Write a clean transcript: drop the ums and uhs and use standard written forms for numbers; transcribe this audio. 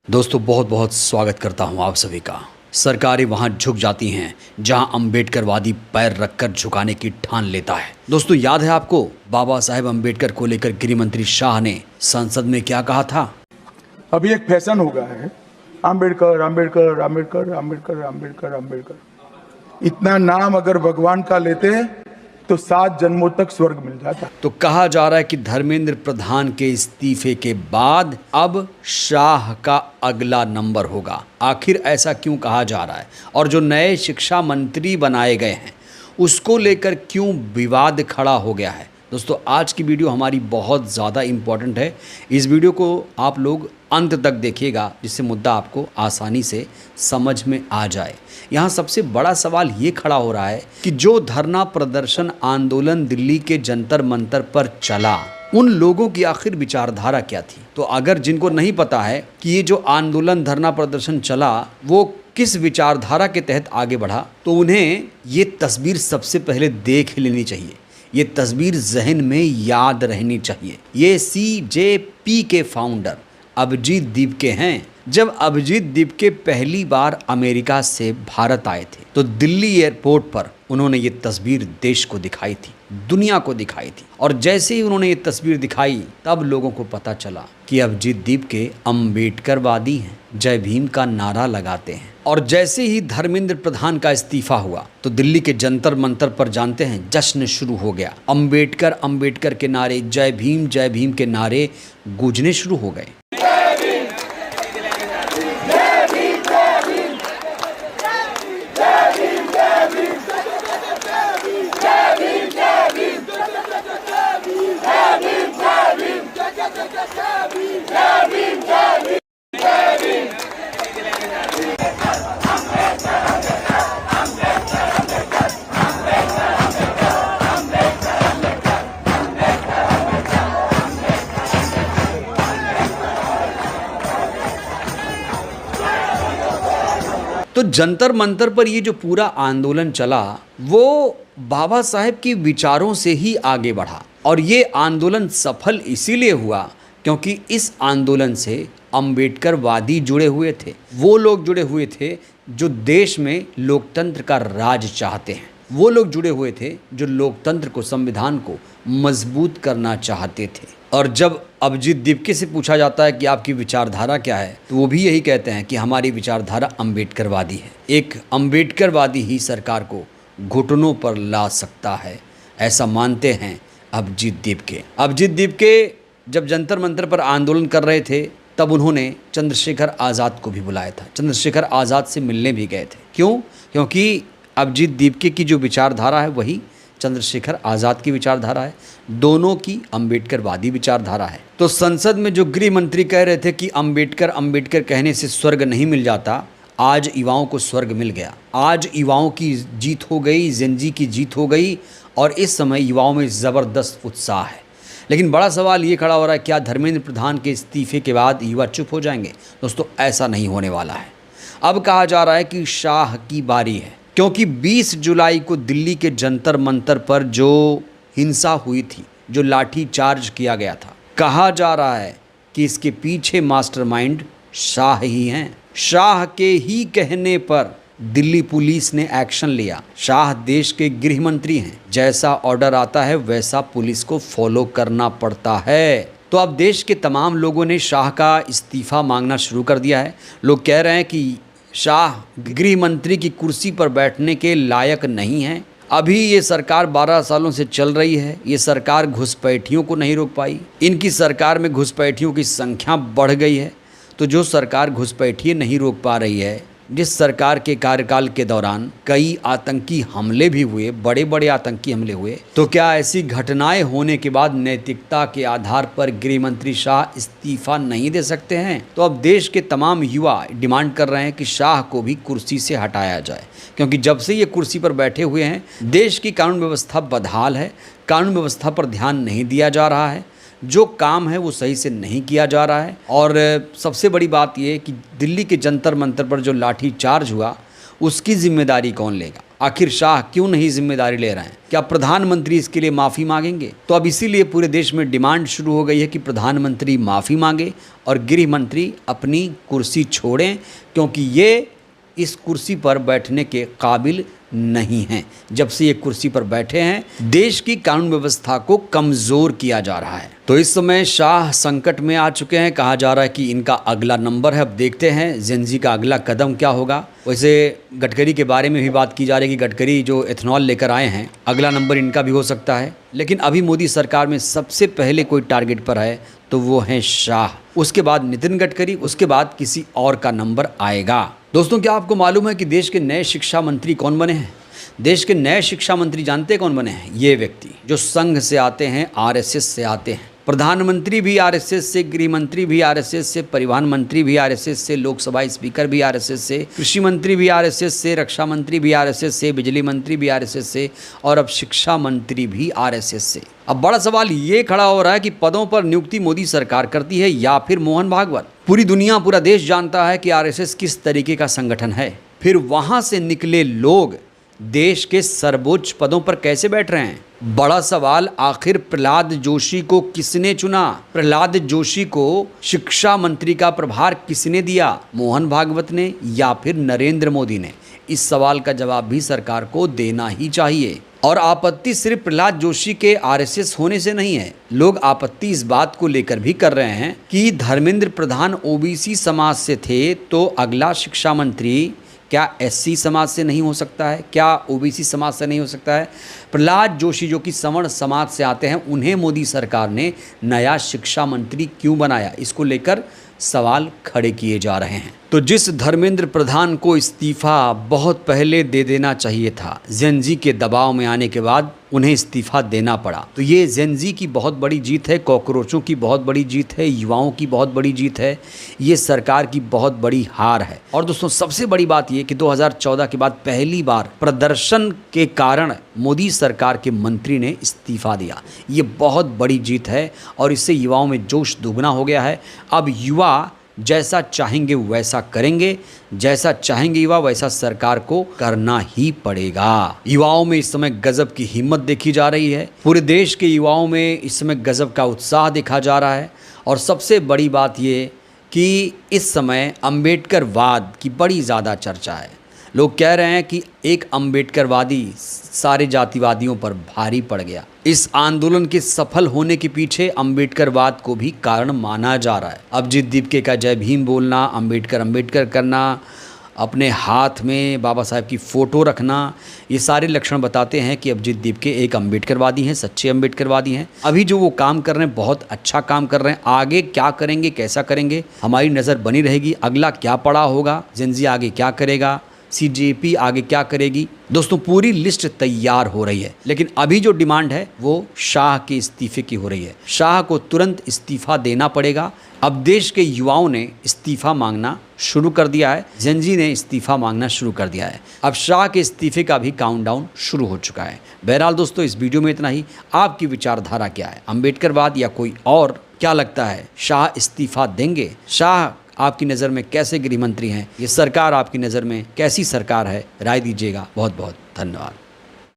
दोस्तों बहुत बहुत स्वागत करता हूं आप सभी का। सरकारें वहां झुक जाती हैं जहां अंबेडकरवादी पैर रखकर झुकाने की ठान लेता है। दोस्तों याद है आपको बाबा साहेब अंबेडकर को लेकर गृह मंत्री शाह ने संसद में क्या कहा था? अभी एक फैशन हो गया है, अंबेडकर अंबेडकर अंबेडकर अंबेडकर अंबेडकर अंबेडकर। इतना नाम अगर भगवान का लेते हैं तो 7 जन्मों तक स्वर्ग मिल जाता। तो कहा जा रहा है कि धर्मेंद्र प्रधान के इस्तीफे के बाद अब शाह का अगला नंबर होगा। आखिर ऐसा क्यों कहा जा रहा है और जो नए शिक्षा मंत्री बनाए गए हैं उसको लेकर क्यों विवाद खड़ा हो गया है? दोस्तों आज की वीडियो हमारी बहुत ज़्यादा इम्पॉर्टेंट है। इस वीडियो को आप लोग अंत तक देखिएगा जिससे मुद्दा आपको आसानी से समझ में आ जाए। यहाँ सबसे बड़ा सवाल ये खड़ा हो रहा है कि जो धरना प्रदर्शन आंदोलन दिल्ली के जंतर मंतर पर चला, उन लोगों की आखिर विचारधारा क्या थी? तो अगर जिनको नहीं पता है कि ये जो आंदोलन धरना प्रदर्शन चला वो किस विचारधारा के तहत आगे बढ़ा, तो उन्हें ये तस्वीर सबसे पहले देख लेनी चाहिए। ये तस्वीर जहन में याद रहनी चाहिए। ये CJP के फाउंडर अभिजीत दीपके हैं। जब अभिजीत दीपके पहली बार अमेरिका से भारत आए थे तो दिल्ली एयरपोर्ट पर उन्होंने ये तस्वीर देश को दिखाई थी, दुनिया को दिखाई थी। और जैसे ही उन्होंने ये तस्वीर दिखाई तब लोगों को पता चला कि अभिजीत दीपके अंबेडकरवादी हैं, जय भीम का नारा लगाते हैं। और जैसे ही धर्मेंद्र प्रधान का इस्तीफा हुआ तो दिल्ली के जंतर मंतर पर जानते हैं जश्न शुरू हो गया। अंबेडकर अंबेडकर के नारे, जय भीम के नारे गूंजने शुरू हो गए। तो जंतर मंतर पर ये जो पूरा आंदोलन चला वो बाबा साहेब के विचारों से ही आगे बढ़ा। और ये आंदोलन सफल इसीलिए हुआ क्योंकि इस आंदोलन से अंबेडकरवादी जुड़े हुए थे। वो लोग जुड़े हुए थे जो देश में लोकतंत्र का राज चाहते हैं। वो लोग जुड़े हुए थे जो लोकतंत्र को, संविधान को मजबूत करना चाहते थे। और जब अभिजीत दीपके से पूछा जाता है कि आपकी विचारधारा क्या है तो वो भी यही कहते हैं कि हमारी विचारधारा अंबेडकरवादी है। एक अंबेडकरवादी ही सरकार को घुटनों पर ला सकता है, ऐसा मानते हैं अभिजीत दीपके। अभिजीत दीपके जब जंतर मंतर पर आंदोलन कर रहे थे तब उन्होंने चंद्रशेखर आज़ाद को भी बुलाया था। चंद्रशेखर आज़ाद से मिलने भी गए थे। क्यों? क्योंकि अभिजीत दीपके की जो विचारधारा है वही चंद्रशेखर आज़ाद की विचारधारा है, दोनों की अंबेडकरवादी विचारधारा है। तो संसद में जो गृह मंत्री कह रहे थे कि अंबेडकर अंबेडकर कहने से स्वर्ग नहीं मिल जाता, आज युवाओं को स्वर्ग मिल गया। आज युवाओं की जीत हो गई, जेनजी की जीत हो गई और इस समय युवाओं में ज़बरदस्त उत्साह है। लेकिन बड़ा सवाल ये खड़ा हो रहा है, क्या धर्मेंद्र प्रधान के इस्तीफे के बाद युवा चुप हो जाएंगे? दोस्तों ऐसा नहीं होने वाला है। अब कहा जा रहा है कि शाह की बारी है, क्योंकि 20 जुलाई को दिल्ली के जंतर मंतर पर जो हिंसा हुई थी, जो लाठी चार्ज किया गया था, कहा जा रहा है कि इसके पीछे मास्टरमाइंड शाह ही हैं। शाह के ही कहने पर दिल्ली पुलिस ने एक्शन लिया। शाह देश के गृह मंत्री हैं, जैसा ऑर्डर आता है वैसा पुलिस को फॉलो करना पड़ता है। तो अब देश के तमाम लोगों ने शाह का इस्तीफा मांगना शुरू कर दिया है। लोग कह रहे हैं कि शाह गृह मंत्री की कुर्सी पर बैठने के लायक नहीं है। अभी ये सरकार 12 सालों से चल रही है, ये सरकार घुसपैठियों को नहीं रोक पाई। इनकी सरकार में घुसपैठियों की संख्या बढ़ गई है। तो जो सरकार घुसपैठिए नहीं रोक पा रही है, जिस सरकार के कार्यकाल के दौरान कई आतंकी हमले भी हुए, बड़े बड़े आतंकी हमले हुए, तो क्या ऐसी घटनाएं होने के बाद नैतिकता के आधार पर गृह मंत्री शाह इस्तीफा नहीं दे सकते हैं? तो अब देश के तमाम युवा डिमांड कर रहे हैं कि शाह को भी कुर्सी से हटाया जाए, क्योंकि जब से ये कुर्सी पर बैठे हुए हैं देश की कानून व्यवस्था बदहाल है। कानून व्यवस्था पर ध्यान नहीं दिया जा रहा है, जो काम है वो सही से नहीं किया जा रहा है। और सबसे बड़ी बात ये कि दिल्ली के जंतर मंतर पर जो लाठी चार्ज हुआ उसकी जिम्मेदारी कौन लेगा? आखिर शाह क्यों नहीं जिम्मेदारी ले रहे हैं? क्या प्रधानमंत्री इसके लिए माफ़ी मांगेंगे? तो अब इसीलिए पूरे देश में डिमांड शुरू हो गई है कि प्रधानमंत्री माफ़ी मांगे और गृह मंत्री अपनी कुर्सी छोड़ें, क्योंकि ये इस कुर्सी पर बैठने के काबिल नहीं हैं। जब से ये कुर्सी पर बैठे हैं, देश की कानून व्यवस्था को कमज़ोर किया जा रहा है। तो इस समय शाह संकट में आ चुके हैं। कहा जा रहा है कि इनका अगला नंबर है। अब देखते हैं जेनजी का अगला कदम क्या होगा। वैसे गडकरी के बारे में भी बात की जा रही है कि गडकरी जो एथेनॉल लेकर आए हैं, अगला नंबर इनका भी हो सकता है। लेकिन अभी मोदी सरकार में सबसे पहले कोई टारगेट पर है तो वो है शाह, उसके बाद नितिन गडकरी, उसके बाद किसी और का नंबर आएगा। दोस्तों, क्या आपको मालूम है कि देश के नए शिक्षा मंत्री कौन बने हैं? देश के नए शिक्षा मंत्री जानते हैं कौन बने हैं? ये व्यक्ति जो संघ से आते हैं, आरएसएस से आते हैं। प्रधानमंत्री भी आरएसएस से, गृह मंत्री भी आरएसएस से, परिवहन मंत्री भी आरएसएस से, लोकसभा स्पीकर भी आरएसएस से, कृषि मंत्री भी आरएसएस से, रक्षा मंत्री भी आरएसएस से, बिजली मंत्री भी आरएसएस से और अब शिक्षा मंत्री भी आरएसएस से। अब बड़ा सवाल ये खड़ा हो रहा है कि पदों पर नियुक्ति मोदी सरकार करती है या फिर मोहन भागवत? पूरी दुनिया, पूरा देश जानता है कि आरएसएस किस तरीके का संगठन है। फिर वहां से निकले लोग देश के सर्वोच्च पदों पर कैसे बैठ रहे हैं? बड़ा सवाल, आखिर प्रहलाद जोशी को किसने चुना? प्रहलाद जोशी को शिक्षा मंत्री का प्रभार किसने दिया? मोहन भागवत ने या फिर नरेंद्र मोदी ने? इस सवाल का जवाब भी सरकार को देना ही चाहिए। और आपत्ति सिर्फ प्रहलाद जोशी के आरएसएस होने से नहीं है। लोग आपत्ति इस बात को लेकर भी कर रहे हैं कि धर्मेंद्र प्रधान ओबीसी समाज से थे, तो अगला शिक्षा मंत्री क्या एससी समाज से नहीं हो सकता है? क्या ओबीसी समाज से नहीं हो सकता है? प्रहलाद जोशी जो कि सवर्ण समाज से आते हैं, उन्हें मोदी सरकार ने नया शिक्षा मंत्री क्यों बनाया? इसको लेकर सवाल खड़े किए जा रहे हैं। तो जिस धर्मेंद्र प्रधान को इस्तीफा बहुत पहले दे देना चाहिए था, जेनजी के दबाव में आने के बाद उन्हें इस्तीफा देना पड़ा। तो ये जेनजी की बहुत बड़ी जीत है, कॉकरोचों की बहुत बड़ी जीत है, युवाओं की बहुत बड़ी जीत है, ये सरकार की बहुत बड़ी हार है। और दोस्तों, सबसे बड़ी बात ये कि 2014 के बाद पहली बार प्रदर्शन के कारण मोदी सरकार के मंत्री ने इस्तीफा दिया। ये बहुत बड़ी जीत है और इससे युवाओं में जोश दुगना हो गया है। अब युवा जैसा चाहेंगे वैसा करेंगे, जैसा चाहेंगे युवा वैसा सरकार को करना ही पड़ेगा। युवाओं में इस समय गजब की हिम्मत देखी जा रही है। पूरे देश के युवाओं में इस समय गजब का उत्साह देखा जा रहा है। और सबसे बड़ी बात ये कि इस समय अम्बेडकरवाद की बड़ी ज़्यादा चर्चा है। लोग कह रहे हैं कि एक अम्बेडकरवादी सारे जातिवादियों पर भारी पड़ गया। इस आंदोलन के सफल होने के पीछे अम्बेडकरवाद को भी कारण माना जा रहा है। अभिजीत दीपके का जय भीम बोलना, अम्बेडकर अम्बेडकर करना, अपने हाथ में बाबा साहब की फ़ोटो रखना, ये सारे लक्षण बताते हैं कि अभिजीत दीपके एक अम्बेडकरवादी हैं, सच्चे अम्बेडकरवादी हैं। अभी जो वो काम कर रहे हैं, बहुत अच्छा काम कर रहे हैं। आगे क्या करेंगे, कैसा करेंगे, हमारी नज़र बनी रहेगी। अगला क्या पड़ा होगा, जेनजी आगे क्या करेगा, सीजेपी आगे क्या करेगी, दोस्तों पूरी लिस्ट तैयार हो रही है। लेकिन अभी जो डिमांड है वो शाह के इस्तीफे की हो रही है। शाह को तुरंत इस्तीफा देना पड़ेगा। अब देश के युवाओं ने इस्तीफा मांगना शुरू कर दिया है, जेनजी ने इस्तीफा मांगना शुरू कर दिया है। अब शाह के इस्तीफे का भी काउंटडाउन शुरू हो चुका है। बहरहाल दोस्तों, इस वीडियो में इतना ही। आपकी विचारधारा क्या है? अम्बेडकरवाद या कोई और? क्या लगता है, शाह इस्तीफा देंगे? शाह आपकी नज़र में कैसे गृह मंत्री हैं? ये सरकार आपकी नज़र में कैसी सरकार है? राय दीजिएगा। बहुत बहुत धन्यवाद।